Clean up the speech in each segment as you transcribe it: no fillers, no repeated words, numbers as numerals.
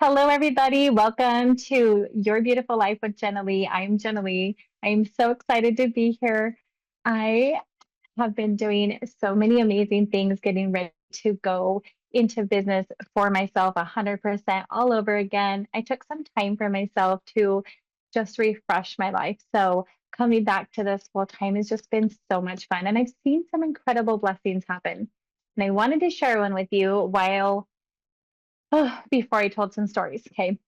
Hello, everybody. Welcome to Your Beautiful Life with Jenali. I'm Jenali. I'm so excited to be here. I have been doing so many amazing things, getting ready to go into business for myself 100% all over again. I took some time for myself to just refresh my life. So, coming back to this full time has just been so much fun. And I've seen some incredible blessings happen. And I wanted to share one with you before I told some stories. Okay.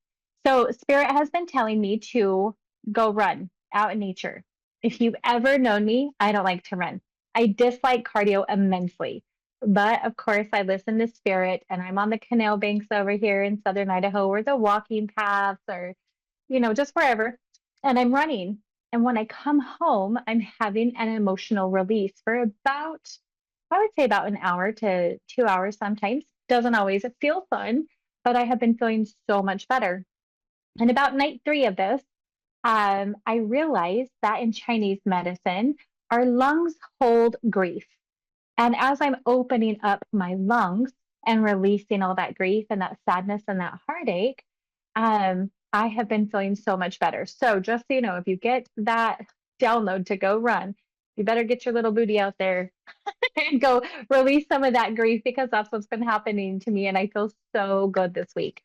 So, Spirit has been telling me to go run out in nature. If you've ever known me, I don't like to run. I dislike cardio immensely. But of course, I listen to Spirit, and I'm on the canal banks over here in southern Idaho, or the walking paths, or, just wherever. And I'm running. And when I come home, I'm having an emotional release for I would say about an hour to 2 hours sometimes. Doesn't always feel fun, but I have been feeling so much better. And about night three of this, I realized that in Chinese medicine, our lungs hold grief. And as I'm opening up my lungs and releasing all that grief and that sadness and that heartache, I have been feeling so much better. So just so you know, if you get that download to go run, you better get your little booty out there and go release some of that grief because that's what's been happening to me. And I feel so good this week.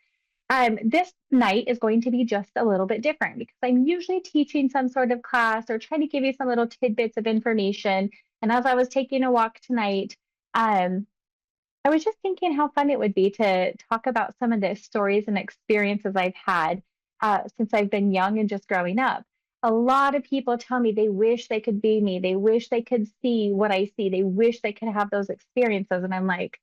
This night is going to be just a little bit different because I'm usually teaching some sort of class or trying to give you some little tidbits of information. And as I was taking a walk tonight, um, I was just thinking how fun it would be to talk about some of the stories and experiences I've had since I've been young and just growing up. A lot of people tell me they wish they could be me. They wish they could see what I see. They wish they could have those experiences. And I'm like,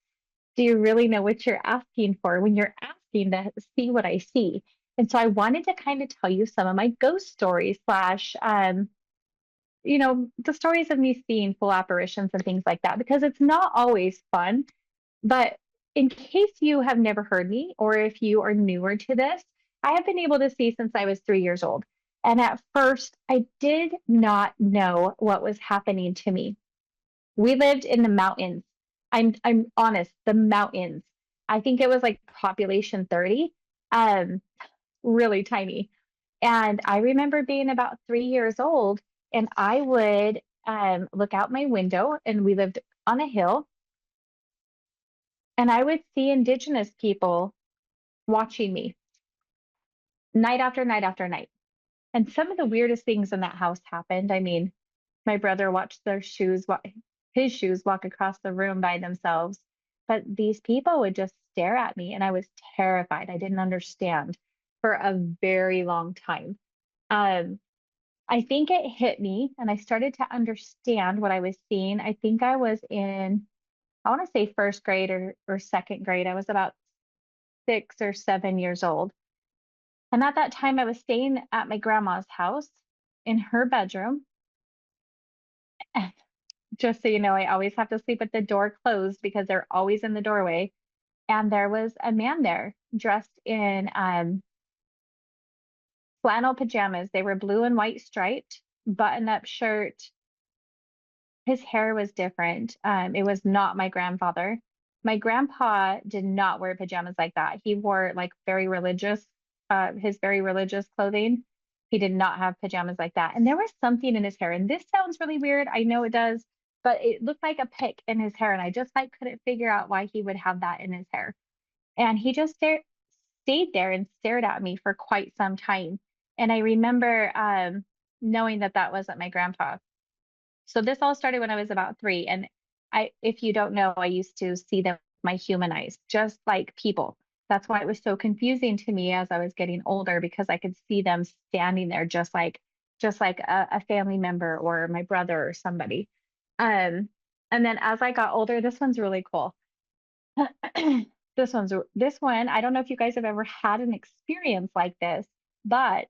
do you really know what you're asking for when you're asking to see what I see? And so I wanted to kind of tell you some of my ghost stories slash, the stories of me seeing full apparitions and things like that, because it's not always fun. But in case you have never heard me, or if you are newer to this, I have been able to see since I was 3 years old. And at first, I did not know what was happening to me. We lived in the mountains. I'm honest, the mountains. I think it was like population 30, um, really tiny. And I remember being about 3 years old, and I would look out my window, and we lived on a hill, and I would see indigenous people watching me night after night after night. And some of the weirdest things in that house happened. I mean, my brother watched his shoes walk across the room by themselves. But these people would just stare at me, and I was terrified. I didn't understand for a very long time. Um, I think it hit me, and I started to understand what I was seeing. I think I was in, I want to say first grade or second grade. I was about 6 or 7 years old. And at that time, I was staying at my grandma's house in her bedroom. Just so you know, I always have to sleep with the door closed because they're always in the doorway. And there was a man there dressed in flannel pajamas. They were blue and white striped, button-up shirt. His hair was different. It was not my grandfather. My grandpa did not wear pajamas like that. He wore like his very religious clothing. He did not have pajamas like that. And there was something in his hair. And this sounds really weird. I know it does, but it looked like a pick in his hair. And I just like couldn't figure out why he would have that in his hair. And he just stayed there and stared at me for quite some time. And I remember knowing that that wasn't my grandpa. So this all started when I was about 3. And if you don't know, I used to see them with my human eyes, just like people. That's why it was so confusing to me as I was getting older because I could see them standing there just like a family member or my brother or somebody. Um, and then as I got older, this one's really cool. This one, I don't know if you guys have ever had an experience like this, but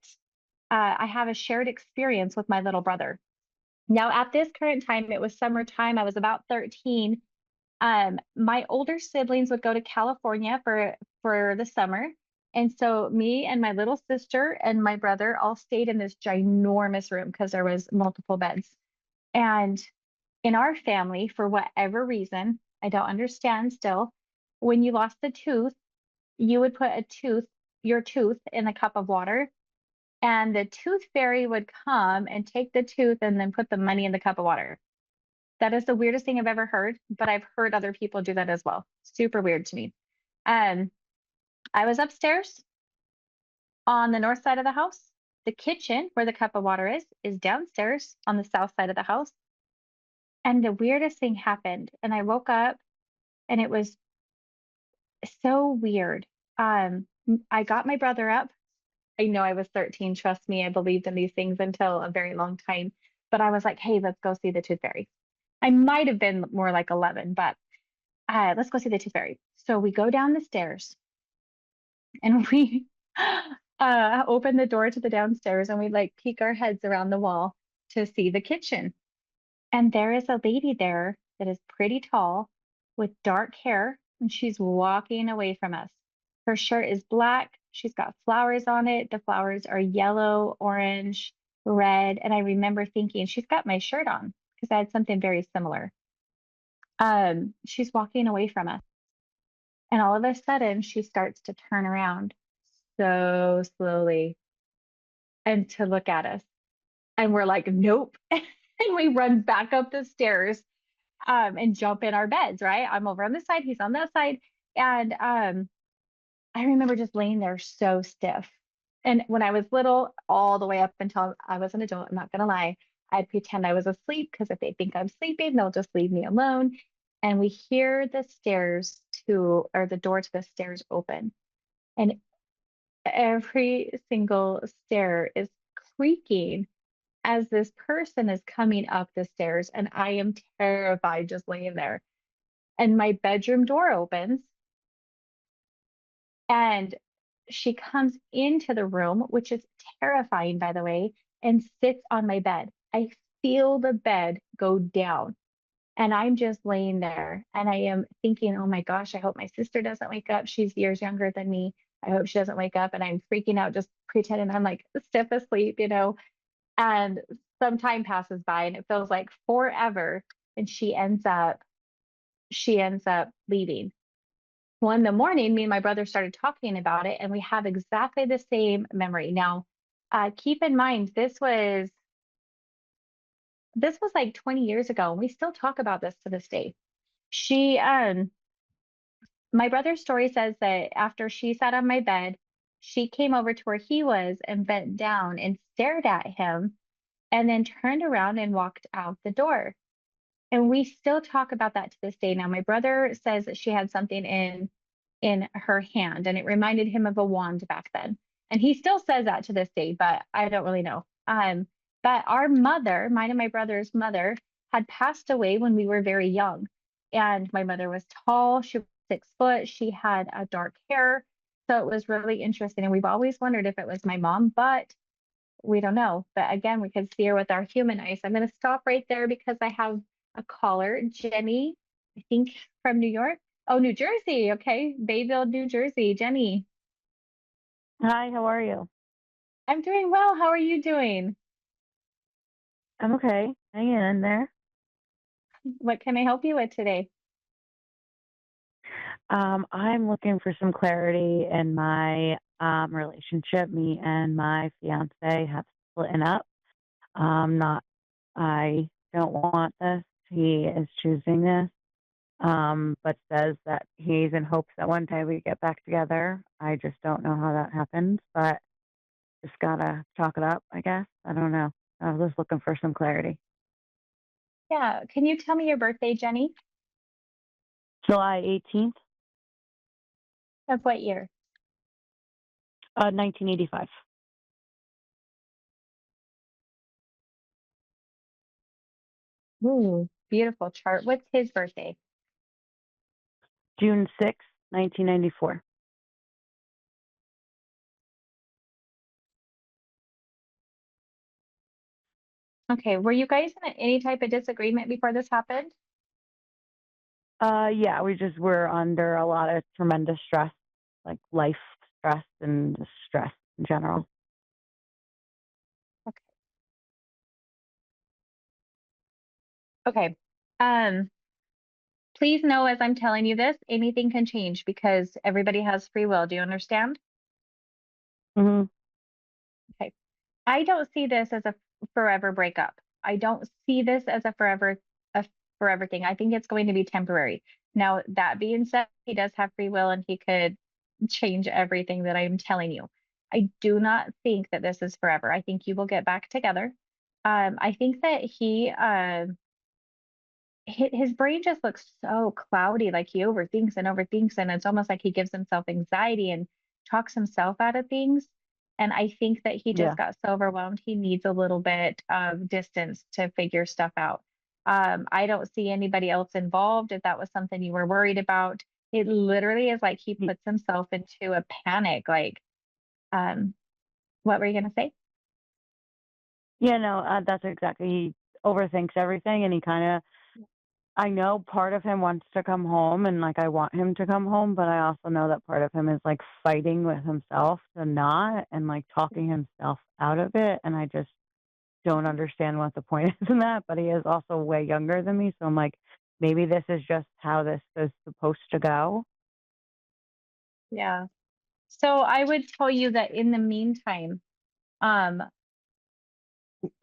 I have a shared experience with my little brother. Now, at this current time, it was summertime. I was about 13. My older siblings would go to California for the summer. And so me and my little sister and my brother all stayed in this ginormous room because there was multiple beds. And in our family, for whatever reason, I don't understand still, when you lost a tooth, you would put a tooth your tooth in a cup of water, and the tooth fairy would come and take the tooth and then put the money in the cup of water. That is the weirdest thing I've ever heard, but I've heard other people do that as well. Super weird to me. Um, I was upstairs on the north side of the house. The kitchen, where the cup of water is downstairs on the south side of the house. And the weirdest thing happened. And I woke up and it was so weird. I got my brother up. I know I was 13. Trust me, I believed in these things until a very long time. But I was like, hey, let's go see the tooth fairy. I might have been more like 11, but let's go see the tooth fairy. So we go down the stairs and we open the door to the downstairs and we like peek our heads around the wall to see the kitchen. And there is a lady there that is pretty tall with dark hair, and she's walking away from us. Her shirt is black. She's got flowers on it. The flowers are yellow, orange, red. And I remember thinking, she's got my shirt on because I had something very similar. She's walking away from us. And all of a sudden, she starts to turn around so slowly and to look at us. And we're like, nope. And we run back up the stairs and jump in our beds, right? I'm over on this side, he's on that side. And I remember just laying there so stiff. And when I was little, all the way up until I was an adult, I'm not gonna lie, I'd pretend I was asleep because if they think I'm sleeping, they'll just leave me alone. And we hear the stairs or the door to the stairs open. And every single stair is creaking as this person is coming up the stairs. And I am terrified just laying there. And my bedroom door opens and she comes into the room, which is terrifying, by the way, and sits on my bed. I feel the bed go down. And I'm just laying there and I am thinking, oh my gosh, I hope my sister doesn't wake up. She's years younger than me. I hope she doesn't wake up. And I'm freaking out, just pretending I'm like stiff asleep. And some time passes by and it feels like forever. And she ends up leaving. Well, in the morning, me and my brother started talking about it, and we have exactly the same memory. Now, keep in mind, this was like 20 years ago, and we still talk about this to this day. She, my brother's story says that after she sat on my bed, she came over to where he was and bent down and stared at him, and then turned around and walked out the door. And we still talk about that to this day. Now, my brother says that she had something in her hand and it reminded him of a wand back then. And he still says that to this day, but I don't really know. But our mother, mine and my brother's mother, had passed away when we were very young. And my mother was tall, she was 6 foot, she had a dark hair. So it was really interesting. And we've always wondered if it was my mom, but we don't know. But again, we could see her with our human eyes. I'm going to stop right there because I have a caller, Jenny, I think from New York. Oh, New Jersey. Okay. Bayville, New Jersey. Jenny, Hi, how are you? I'm doing well. How are you doing? I'm okay. Hanging in there. What can I help you with today? I'm looking for some clarity in my relationship. Me and my fiance have splitting up. Not, I don't want this. He is choosing this, but says that he's in hopes that one day we get back together. I just don't know how that happens, but just gotta chalk it up, I guess. I don't know. I was just looking for some clarity. Yeah. Can you tell me your birthday, Jenny? July 18th, Of what year? 1985. Ooh, beautiful chart. What's his birthday? June 6th, 1994. Okay. Were you guys in any type of disagreement before this happened? Yeah, we're under a lot of tremendous stress, like life stress and just stress in general. Okay. Okay. Um, Please know as I'm telling you this, anything can change because everybody has free will. Do you understand? Mhm. Okay. I don't see this as a forever breakup. I don't see this as a forever thing. I think it's going to be temporary. Now, that being said, he does have free will and he could change everything that I'm telling you. I do not think that this is forever. I think you will get back together. I think that his brain just looks so cloudy, like he overthinks, and it's almost like he gives himself anxiety and talks himself out of things. And I think that he just Yeah. got so overwhelmed, he needs a little bit of distance to figure stuff out. I don't see anybody else involved. If that was something you were worried about, it literally is like he Y puts himself into a panic. Like, um, what were you gonna say? yeah, no, that's exactly he overthinks everything, and he kinda I know part of him wants to come home, and, like, I want him to come home, but I also know that part of him is, like, fighting with himself to not and, like, talking himself out of it, and I just don't understand what the point is in that, but he is also way younger than me, so I'm like, maybe this is just how this is supposed to go. Yeah. So I would tell you that in the meantime, um,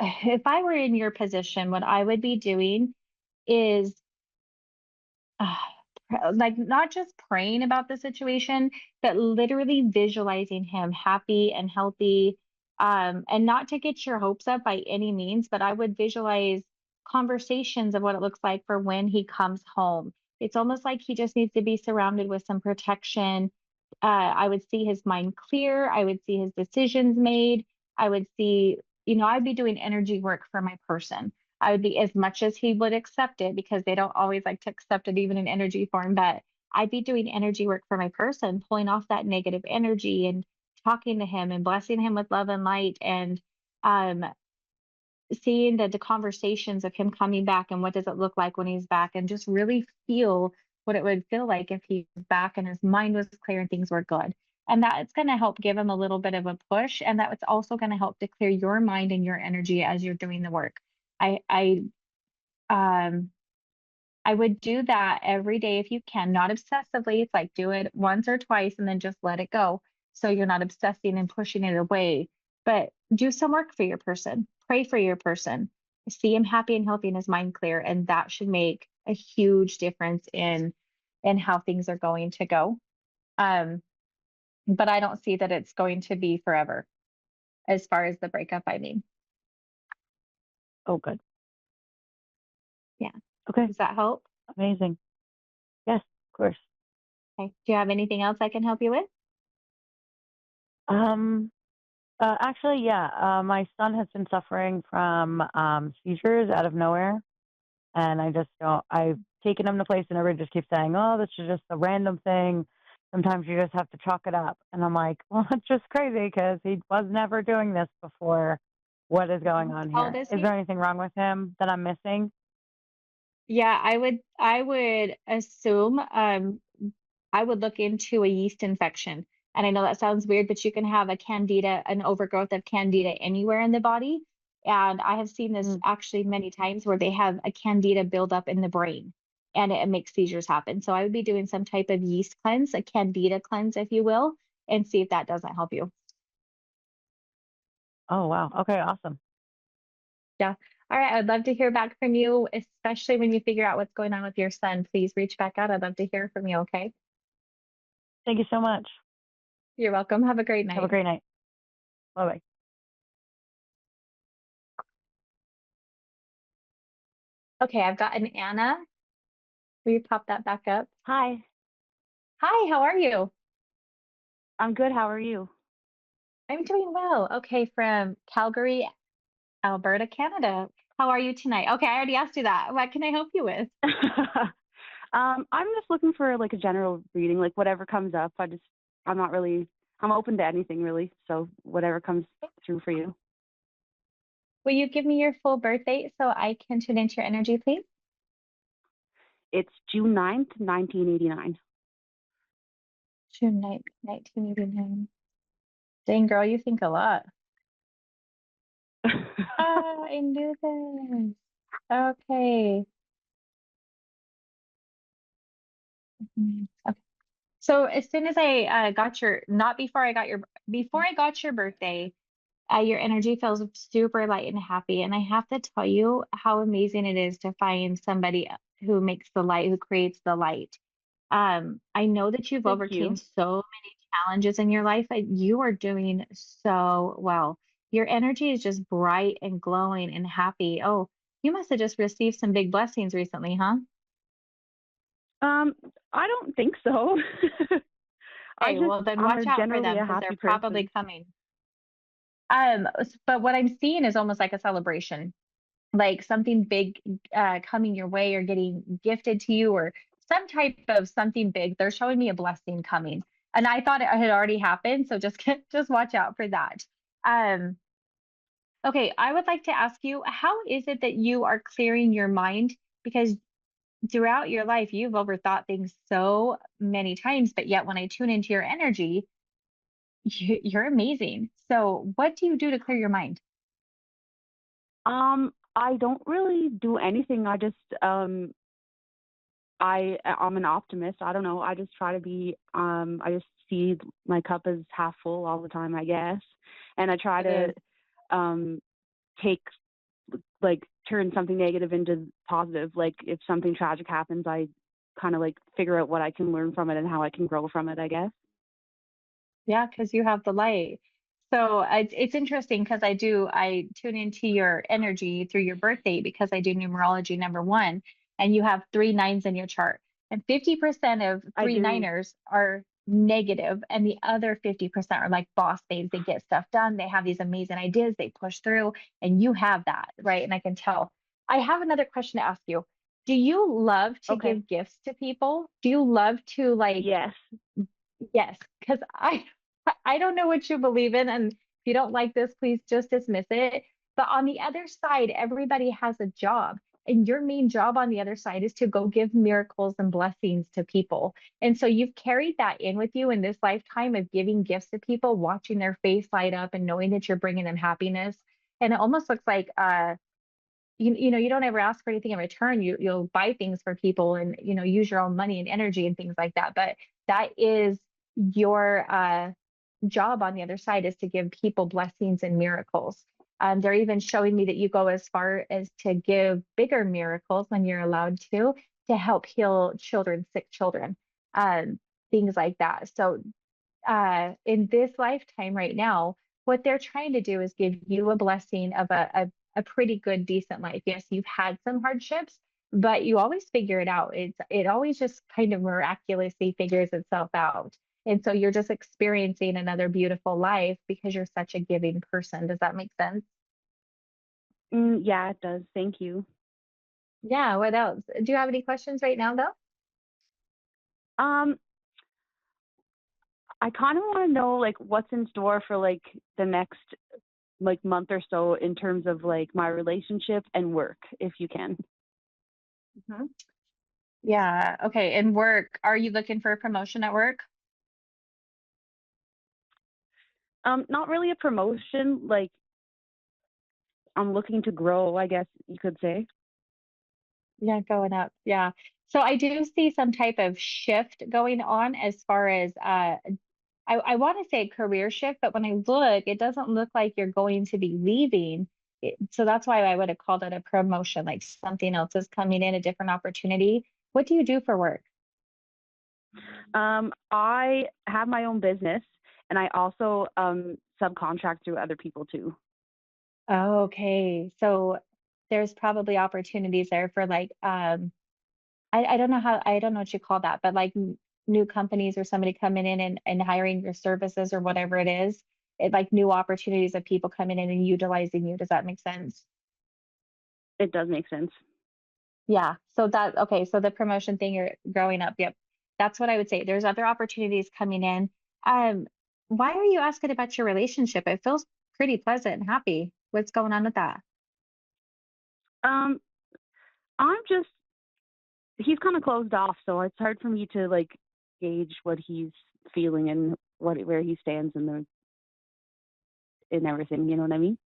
if I were in your position, what I would be doing is uh, like not just praying about the situation, but literally visualizing him happy and healthy. And not to get your hopes up by any means, but I would visualize conversations of what it looks like for when he comes home. It's almost like he just needs to be surrounded with some protection. I would see his mind clear. I would see his decisions made. I would see, I'd be doing energy work for my person. I would be as much as he would accept it because they don't always like to accept it even in energy form, but I'd be doing energy work for my person, pulling off that negative energy and talking to him and blessing him with love and light and um seeing the conversations of him coming back and what does it look like when he's back and just really feel what it would feel like if he was back and his mind was clear and things were good. And that's going to help give him a little bit of a push and that it's also going to help to clear your mind and your energy as you're doing the work. I um I would do that every day if you can, not obsessively. It's like do it once or twice and then just let it go. So you're not obsessing and pushing it away. But do some work for your person. Pray for your person. See him happy and healthy and his mind clear. And that should make a huge difference in how things are going to go. Um, but I don't see that it's going to be forever as far as the breakup, I mean. Oh, good. Yeah. Okay, Does that help? amazing. Yes, of course. Okay. Do you have anything else I can help you with? Um, actually, yeah, my son has been suffering from, seizures out of nowhere, and I just don't I've taken him to place and everybody just keeps saying, "Oh, this is just a random thing. Sometimes you just have to chalk it up." And I'm like, "Well, that's just crazy because he was never doing this before. What is going Mhm. on How old here? is Is he? there anything wrong with him that I'm missing?" Yeah, I would assume I would look into a yeast infection. And I know that sounds weird, but you can have a candida, an overgrowth of candida anywhere in the body. And I have seen this Mm. actually many times where they have a candida build up in the brain and it makes seizures happen. So I would be doing some type of yeast cleanse, a candida cleanse, if you will, and see if that doesn't help you. Oh, wow. Okay, awesome. Yeah. All right. I'd love to hear back from you, especially when you figure out what's going on with your son. Please reach back out. I'd love to hear from you. Okay. Thank you so much. You're welcome. Have a great Have a night. great night. Bye-bye. Okay, I've got an Anna. Will you pop that back up? Hi. Hi, how are you? I'm good. How are you? I'm doing well. Okay, from Calgary, Alberta, Canada. How are you tonight? Okay, I already asked you that. What can I help you with? I'm just looking for like a general reading, like whatever comes up. I'm not really, I'm open to anything really. So whatever comes through for you. Will you give me your full birth date so I can tune into your energy, please? It's June 9th, 1989. June 9th, 1989. Dang, girl, you think a lot. Ah, I knew this. Okay. Mhm. Okay. So as soon as I got your, not before I got your, before I got your birthday, your energy feels super light and happy. And I have to tell you how amazing it is to find somebody who makes the light, who creates the light. I know that you've Thank overcame you. so many challenges in your life, but you are doing so well. Your energy is just bright and glowing and happy. Oh, you must have just received some big blessings recently, huh? Um, I don't think so. Okay, well then I'm watch a out for generally them a because they're happy probably person. coming. But what I'm seeing is almost like a celebration, like something big coming your way or getting gifted to you or some type of something big. They're showing me a blessing coming. And I thought it had already happened, so just just watch out for that. Um, okay, I would like to ask you, how is it that you are clearing your mind? Because throughout your life, you've overthought things so many times, but yet when I tune into your energy, you're amazing. So, what do you do to clear your mind? I don't really do anything. I'm an optimist. I don't know. I just try to be I just see my cup as half full all the time, I guess. And I try It to is. um take like turn something negative into positive. Like if something tragic happens, I kind of like figure out what I can learn from it and how I can grow from it, I guess. Yeah, because you have the light. So it's interesting because I tune into your energy through your birth date because I do numerology number one, and you have three nines in your chart. And 50% of I three do. niners are negative, and the other 50% are like boss babes. They get stuff done, they have these amazing ideas, they push through, and you have that, right? And I can tell. I have another question to ask you. Do you love to Okay. give gifts to people? Do you love to like Yes. yes, because I don't know what you believe in, and if you don't like this, please just dismiss it. But on the other side, everybody has a job, and your main job on the other side is to go give miracles and blessings to people. And so you've carried that in with you in this lifetime of giving gifts to people, watching their face light up, and knowing that you're bringing them happiness. And it almost looks like you know you don't ever ask for anything in return. You'll buy things for people and use your own money and energy and things like that, but that is your job on the other side, is to give people blessings and miracles. They're even showing me that you go as far as to give bigger miracles when you're allowed to help heal children, sick children, um, things like that. So in this lifetime right now, what they're trying to do is give you a blessing of a pretty good, decent life. Yes, you've had some hardships, but you always figure it out. It always just kind of miraculously figures itself out. And so you're just experiencing another beautiful life because you're such a giving person. Does that make sense? Yeah, it does. Thank you. Yeah, what else? Do you have any questions right now though? Um, I kind of want to know like what's in store for like the next like month or so in terms of like my relationship and work, if you can. Mhm. Yeah, okay. And work, are you looking for a promotion at work? Not really a promotion. Like I'm looking to grow, I guess you could say. Yeah, going up. Yeah. So I do see some type of shift going on as far as I want to say career shift, but when I look, it doesn't look like you're going to be leaving. So that's why I would have called it a promotion, like something else is coming in, a different opportunity. What do you do for work? I have my own business and I also subcontract through other people too. Oh, okay. So there's probably opportunities there for like I don't know how, I don't know what you call that, but like new companies or somebody coming in and hiring your services or whatever it is. It like new opportunities of people coming in and utilizing you. Does that make sense? It does make sense. Yeah. So that okay. So the promotion thing, you're growing up. Yep. That's what I would say. There's other opportunities coming in. Um, why are you asking about your relationship? It feels pretty pleasant and happy. What's going on with that? Um, I'm just he's kind of closed off, so it's hard for me to like gauge what he's feeling and what where he stands in the in everything. You know what I mean?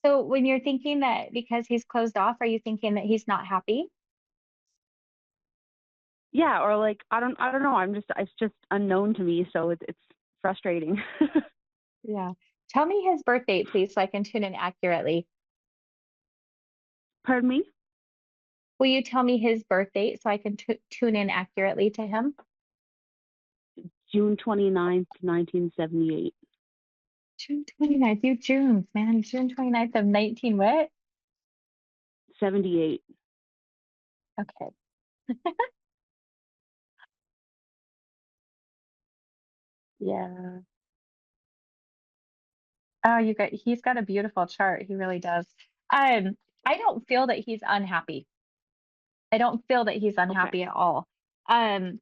So when you're thinking that because he's closed off, are you thinking that he's not happy? Yeah, or like I don't know. It's just unknown to me, so it's frustrating. Yeah. Tell me his birth date, please, so I can tune in accurately. Pardon me? Will you tell me his birth date so I can tune in accurately to him? June 29th, 1978. June 29th. You Junes, man. June 29th of 19 what? 78. Okay. Yeah. Oh, he's got a beautiful chart. He really does. Um, I don't feel that he's unhappy. I don't feel that he's Okay. unhappy at all. Um,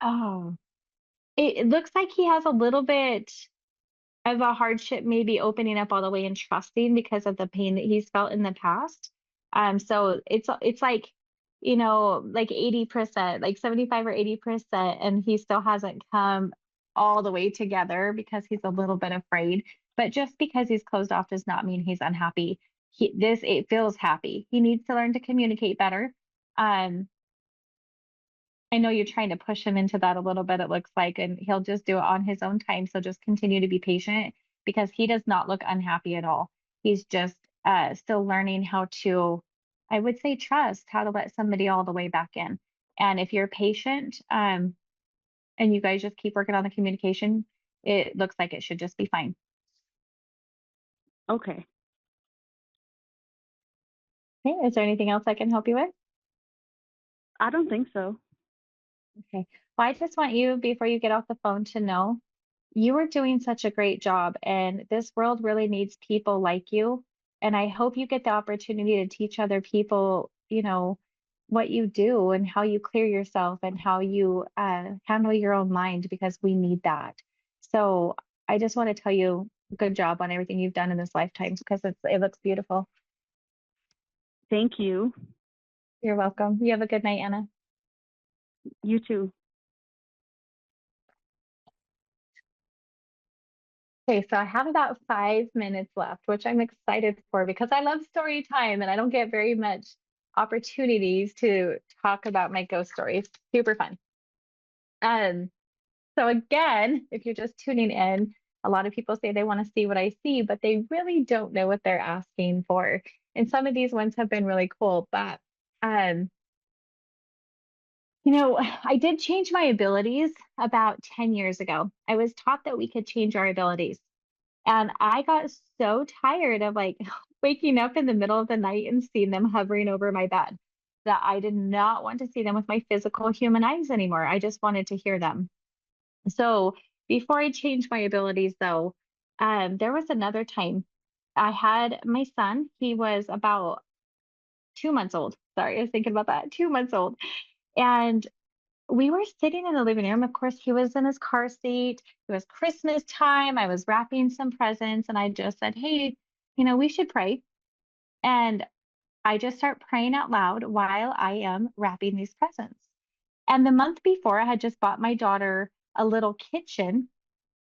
oh, it looks like he has a little bit of a hardship maybe opening up all the way and trusting because of the pain that he's felt in the past. So it's like, like 80%, like 75 or 80%, and he still hasn't come all the way together because he's a little bit afraid. But just because he's closed off does not mean he's unhappy. It feels happy. He needs to learn to communicate better. Um, I know you're trying to push him into that a little bit, it looks like, and he'll just do it on his own time. So just continue to be patient because he does not look unhappy at all. He's just still learning how to, I would say, trust how to let somebody all the way back in. And if you're patient, and you guys just keep working on the communication, it looks like it should just be fine. Okay. Okay, is there anything else I can help you with? I don't think so. Okay. Well, I just want you, before you get off the phone, to know you are doing such a great job, and this world really needs people like you. And I hope you get the opportunity to teach other people, what you do and how you clear yourself and how you handle your own mind because we need that. So I just want to tell you, good job on everything you've done in this lifetime because it looks beautiful. Thank you. You're welcome. You have a good night, Anna. You too. Okay, so I have about 5 minutes left, which I'm excited for because I love story time and I don't get very much opportunities to talk about my ghost stories. Super fun. Um, so again, if you're just tuning in, a lot of people say they want to see what I see, but they really don't know what they're asking for. And some of these ones have been really cool, but um, I did change my abilities about 10 years ago. I was taught that we could change our abilities. And I got so tired of like waking up in the middle of the night and seeing them hovering over my bed that I did not want to see them with my physical human eyes anymore. I just wanted to hear them. So before I changed my abilities, though, there was another time I had my son. He was about 2 months old. Sorry, I was thinking about that. 2 months old. And we were sitting in the living room. Of course, he was in his car seat. It was Christmas time. I was wrapping some presents, and I just said, "Hey, we should pray." And I just start praying out loud while I am wrapping these presents. And the month before, I had just bought my daughter a little kitchen,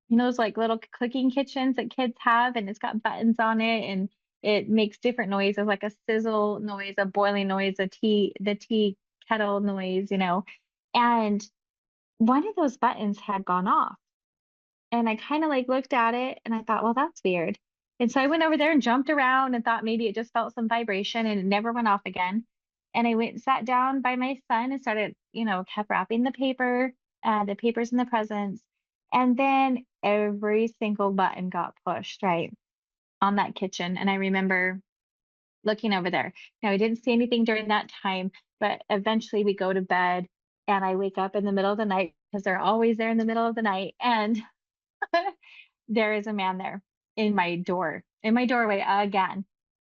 those like little cooking kitchens that kids have, and it's got buttons on it, and it makes different noises, like a sizzle noise, a boiling noise, the tea kettle noise. And one of those buttons had gone off. And I kind of like looked at it and I thought, well, that's weird. And so I went over there and jumped around and thought maybe it just felt some vibration and it never went off again. And I went and sat down by my son and started, kept wrapping the papers and the presents. And then every single button got pushed right on that kitchen. And I remember looking over there. Now, I didn't see anything during that time, but eventually we go to bed and I wake up in the middle of the night because they're always there in the middle of the night. And there is a man there in my doorway again.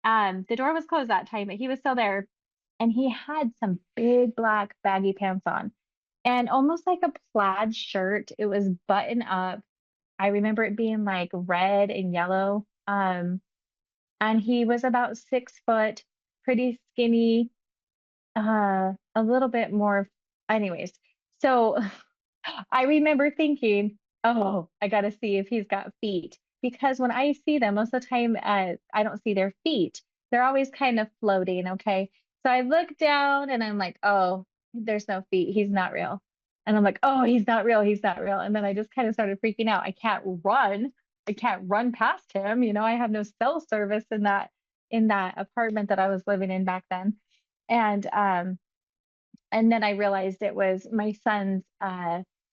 The door was closed that time, but he was still there. And he had some big black baggy pants on and almost like a plaid shirt. It was buttoned up. I remember it being like red and yellow. And he was about 6 foot, pretty skinny, a little bit more. Anyways, so I remember thinking, oh, I got to see if he's got feet. Because when I see them, most of the time, I don't see their feet. They're always kind of floating. Okay. So I look down and I'm like, oh, there's no feet. He's not real. And I'm like, oh, he's not real. He's not real. And then I just kind of started freaking out. I can't run. I can't run past him. You know, I have no cell service in that apartment that I was living in back then. And and then I realized it was my son's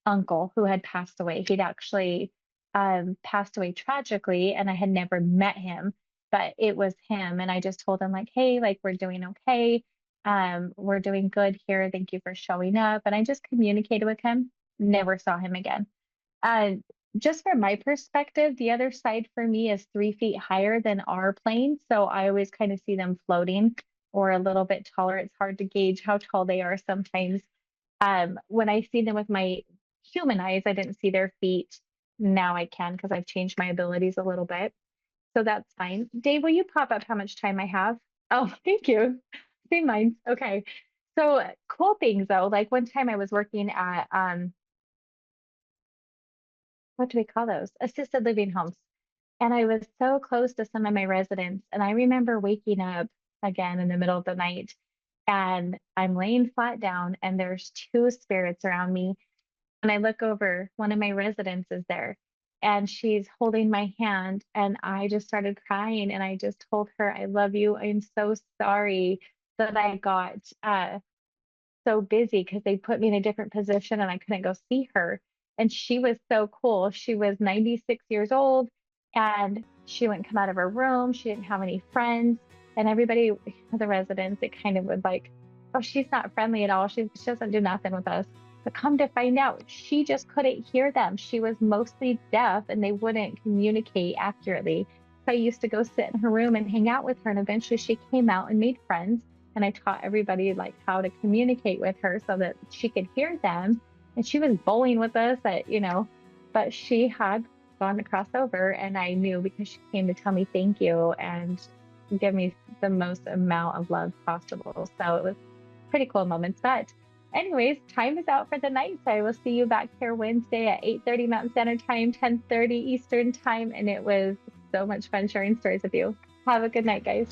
uncle who had passed away. He'd actually passed away tragically, and I had never met him, but it was him. And I just told him, like, hey, like, we're doing okay. We're doing good here. Thank you for showing up. And I just communicated with him, never saw him again. Uh, just from my perspective, the other side for me is 3 feet higher than our plane. So I always kind of see them floating or a little bit taller. It's hard to gauge how tall they are sometimes. When I see them with my human eyes, I didn't see their feet. Now I can because I've changed my abilities a little bit. So that's fine. Dave, will you pop up how much time I have? Oh, thank you. Same mine. Okay. So cool things though. Like one time I was working at what do we call those? Assisted living homes. And I was so close to some of my residents. And I remember waking up again in the middle of the night and I'm laying flat down and there's two spirits around me. And I look over, one of my residents is there and she's holding my hand. And I just started crying and I just told her, I love you. I'm so sorry that I got so busy because they put me in a different position and I couldn't go see her. And she was so cool. She was 96 years old and she wouldn't come out of her room. She didn't have any friends. And everybody, the residents, it kind of would like, oh, she's not friendly at all. She doesn't do nothing with us. But come to find out, she just couldn't hear them. She was mostly deaf and they wouldn't communicate accurately. So I used to go sit in her room and hang out with her. And eventually she came out and made friends and I taught everybody like how to communicate with her so that she could hear them. And she was bowling with us at, you know, but she had gone to cross over and I knew because she came to tell me thank you and give me the most amount of love possible. So it was pretty cool moments. But anyways, time is out for the night. So I will see you back here Wednesday at 8:30 Mountain Standard Time, 10:30 Eastern Time. And it was so much fun sharing stories with you. Have a good night, guys.